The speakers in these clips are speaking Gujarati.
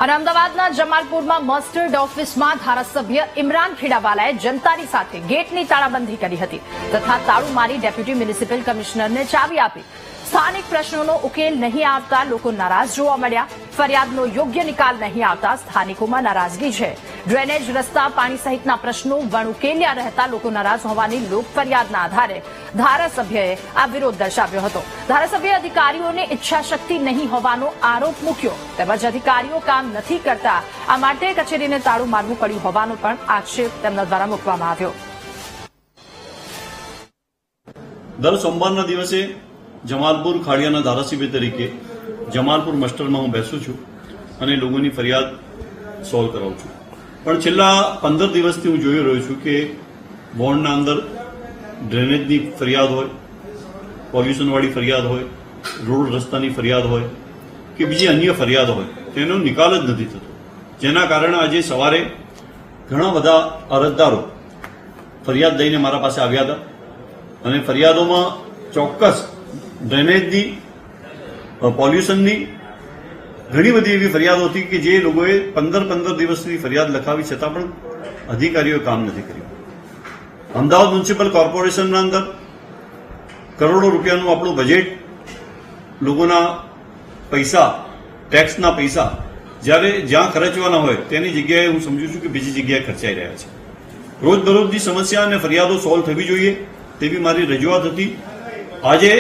અને અમદાવાદના જમાલપુરમાં મસ્ટર્ડ ઓફિસમાં ધારાસભ્ય ઇમરાન ખેડાવાલાએ જનતાની સાથે ગેટની તાળાબંધી કરી હતી તથા તાળું મારી ડેપ્યુટી મ્યુનિસિપલ કમિશનરને ચાવી આપી। સ્થાનિક પ્રશ્નોનો ઉકેલ નહીં આવતા લોકો નારાજ જોવા મળ્યા। ફરિયાદનો યોગ્ય નિકાલ નહીં આવતા સ્થાનિકોમાં નારાજગી છે। ડ્રેનેજ, રસ્તા, પાણી સહિતના પ્રશ્નો વણઉકેલ્યા રહેતા લોકો નારાજ હોવાની લોક ફરિયાદના આધારે ધારાસભ્યએ આ વિરોધ દર્શાવ્યો હતો। ધારાસભ્યએ અધિકારીઓને ઈચ્છાશક્તિ નહીં હોવાનો આરોપ મૂક્યો તેમજ અધિકારીઓ કામ નથી કરતા આ માટે કચેરીને તાળું મારવું પડ્યું હોવાનો પણ આક્ષેપ તેમના દ્વારા મૂકવામાં આવ્યો। દર સોમવારના દિવસે જમાલપુર ખાડિયાના ધારાસભ્ય તરીકે જમાલપુર મસ્ટરમાં હું બેસું છું અને લોકોની ફરિયાદ સોલ્વ કરાવું છું। પણ છેલ્લા 15 દિવસથી હું જોઈ રહ્યો છું કે વોર્ડના અંદર ડ્રેનેજની ફરિયાદ હોય, પોલ્યુશનવાળી ફરિયાદ હોય, રોડ રસ્તાની ફરિયાદ હોય કે બીજી અન્ય ફરિયાદ હોય તેનો નિકાલ જ નથી થતો, જેના કારણે આજે સવારે ઘણા બધા અરજદારો ફરિયાદ લઈને મારા પાસે આવ્યા હતા અને ફરિયાદોમાં ચોક્કસ ડ્રેનેજની, પોલ્યુશનની ઘણી બધી એવી ફરિયાદો હતી કે જે લોકોએ 15 દિવસની ફરિયાદ લખાવી છતાં પણ અધિકારીઓએ કામ નથી કર્યું। અમદાવાદ મ્યુનિસિપલ કોર્પોરેશનના અંદર કરોડો રૂપિયાનું આપણું બજેટ, લોકોના પૈસા, ટેક્સના પૈસા જ્યાં ખર્ચવાના હોય તેની જગ્યાએ હું સમજુ છું કે બીજી જગ્યાએ ખર્ચાઈ રહ્યા છે। રોજબરોજની સમસ્યા અને ફરિયાદો સોલ્વ થવી જોઈએ તેવી મારી રજૂઆત હતી। આજે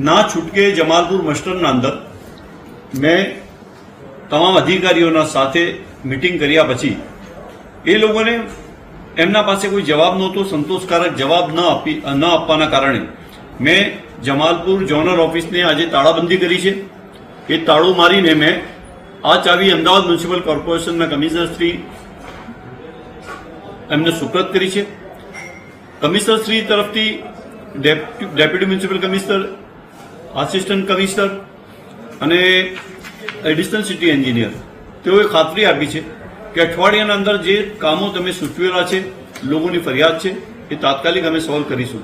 ના છૂટકે જમાલપુર મસ્ટરના અંદર મેં તમામ અધિકારીઓના સાથે મીટિંગ કર્યા પછી એ લોકોને એમના પાસે કોઈ જવાબ નહોતો, સંતોષકારક જવાબ ન આપવાના કારણે મેં જમાલપુર ઝોનલ ઓફિસને આજે તાળાબંધી કરી છે। એ તાળું મારીને મેં આ ચાવી અમદાવાદ મ્યુનિસિપલ કોર્પોરેશનના કમિશનર શ્રી એમને સુપ્રત કરી છે। કમિશનર શ્રી તરફથી deputy municipal commissioner, assistant commissioner અને એડિશનલ સિટી એન્જિનિયર તેઓએ ખાતરી આપી છે કે અઠવાડિયાના અંદર જે કામો તમે સૂચવેલા છે, લોકોની ફરિયાદ છે, એ તાત્કાલિક અમે સોલ્વ કરીશું।